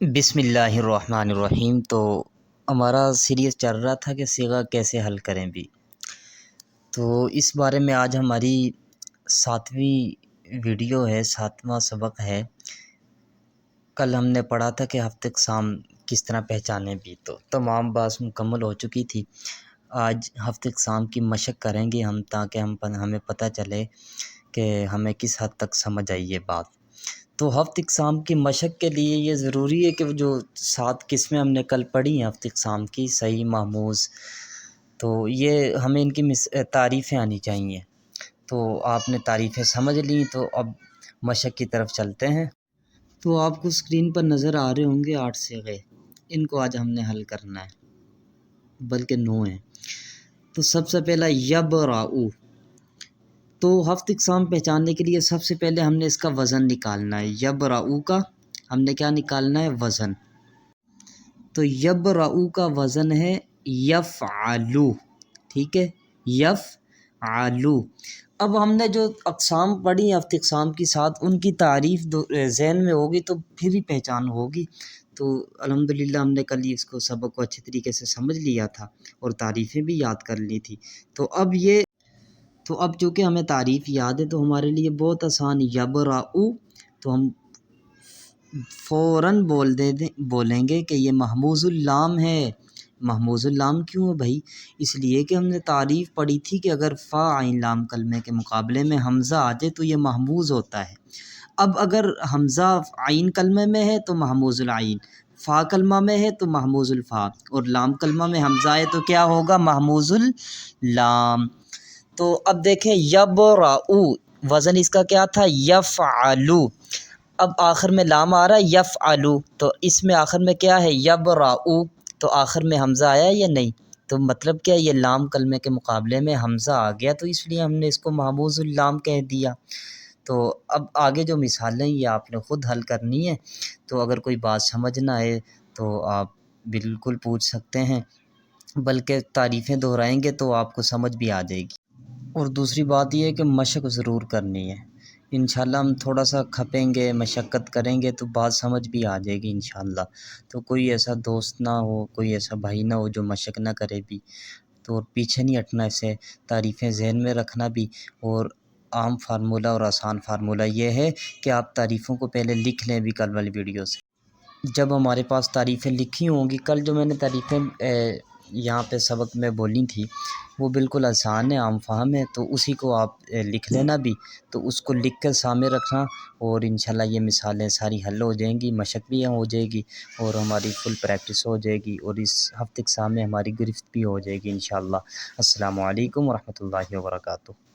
بسم اللہ الرحمن الرحیم۔ تو ہمارا سیریز چل رہا تھا کہ صیغہ کیسے حل کریں بھی، تو اس بارے میں آج ہماری 7ویں ویڈیو ہے، 7واں سبق ہے۔ کل ہم نے پڑھا تھا کہ ہفتہ اقسام کس طرح پہچانیں بھی، تو تمام بات مکمل ہو چکی تھی۔ آج ہفتہ اقسام کی مشق کریں گے ہم، تاکہ ہمیں پتہ چلے کہ ہمیں کس حد تک سمجھ آئی یہ بات۔ تو ہفت اقسام کی مشق کے لیے یہ ضروری ہے کہ جو 7 قسمیں ہم نے کل پڑھی ہیں ہفت اقسام کی، صحیح، محموز، تو یہ ہمیں ان کی تعریفیں آنی چاہیے۔ تو آپ نے تعریفیں سمجھ لیں، تو اب مشق کی طرف چلتے ہیں۔ تو آپ کو اسکرین پر نظر آ رہے ہوں گے 8 صیغے، ان کو آج ہم نے حل کرنا ہے، بلکہ 9 ہیں۔ تو سب سے پہلا یبرأ۔ تو ہفت اقسام پہچاننے کے لیے سب سے پہلے ہم نے اس کا وزن نکالنا ہے۔ یبرأ کا ہم نے کیا نکالنا ہے؟ وزن۔ تو یبرأ کا وزن ہے یفعلو، ٹھیک ہے، یفعلو۔ اب ہم نے جو اقسام پڑھی ہفت اقسام کی 7، ان کی تعریف ذہن میں ہوگی تو پھر ہی پہچان ہوگی۔ تو الحمدللہ ہم نے کل اس کو سبق کو اچھی طریقے سے سمجھ لیا تھا اور تعریفیں بھی یاد کر لی تھی۔ تو اب چونکہ ہمیں تعریف یاد ہے تو ہمارے لیے بہت آسان، یبرأ، تو ہم فوراً بولیں گے کہ یہ محموز اللام ہے۔ محموز اللام کیوں ہے بھائی؟ اس لیے کہ ہم نے تعریف پڑھی تھی کہ اگر فا عین لام کلمے کے مقابلے میں حمزہ آ جائے تو یہ محموز ہوتا ہے۔ اب اگر حمزہ عین کلمے میں ہے تو محموز العین، فا کلمہ میں ہے تو محموز الفا، اور لام کلمہ میں حمزہ ہے تو کیا ہوگا؟ محموز اللام۔ تو اب دیکھیں یبرأ، وزن اس کا کیا تھا؟ یفعلو۔ اب آخر میں لام آ رہا ہے یفعلو، تو اس میں آخر میں کیا ہے؟ یبرأ، تو آخر میں حمزہ آیا یا نہیں؟ تو مطلب کیا، یہ لام کلمے کے مقابلے میں حمزہ آ گیا، تو اس لیے ہم نے اس کو محموز اللام کہہ دیا۔ تو اب آگے جو مثالیں یہ آپ نے خود حل کرنی ہے، تو اگر کوئی بات سمجھ نہ آئے تو آپ بالکل پوچھ سکتے ہیں، بلکہ تعریفیں دہرائیں گے تو آپ کو سمجھ بھی آ جائے گی۔ اور دوسری بات یہ ہے کہ مشق ضرور کرنی ہے۔ انشاءاللہ ہم تھوڑا سا کھپیں گے، مشقت کریں گے تو بات سمجھ بھی آ جائے گی انشاءاللہ۔ تو کوئی ایسا دوست نہ ہو، کوئی ایسا بھائی نہ ہو جو مشق نہ کرے بھی، تو پیچھے نہیں ہٹنا اسے، تعریفیں ذہن میں رکھنا بھی۔ اور عام فارمولہ اور آسان فارمولہ یہ ہے کہ آپ تعریفوں کو پہلے لکھ لیں بھی کل والی ویڈیو سے۔ جب ہمارے پاس تعریفیں لکھی ہوں گی، کل جو میں نے تعریفیں یہاں پہ سبق میں بولی تھی وہ بالکل آسان ہے، عام فہم ہے، تو اسی کو آپ لکھ لینا بھی، تو اس کو لکھ کر سامنے رکھنا، اور انشاءاللہ یہ مثالیں ساری حل ہو جائیں گی، مشق بھی ہو جائے گی اور ہماری فل پریکٹس ہو جائے گی، اور اس ہفتے اقسام میں ہماری گرفت بھی ہو جائے گی انشاءاللہ۔ السلام علیکم ورحمۃ اللہ وبرکاتہ۔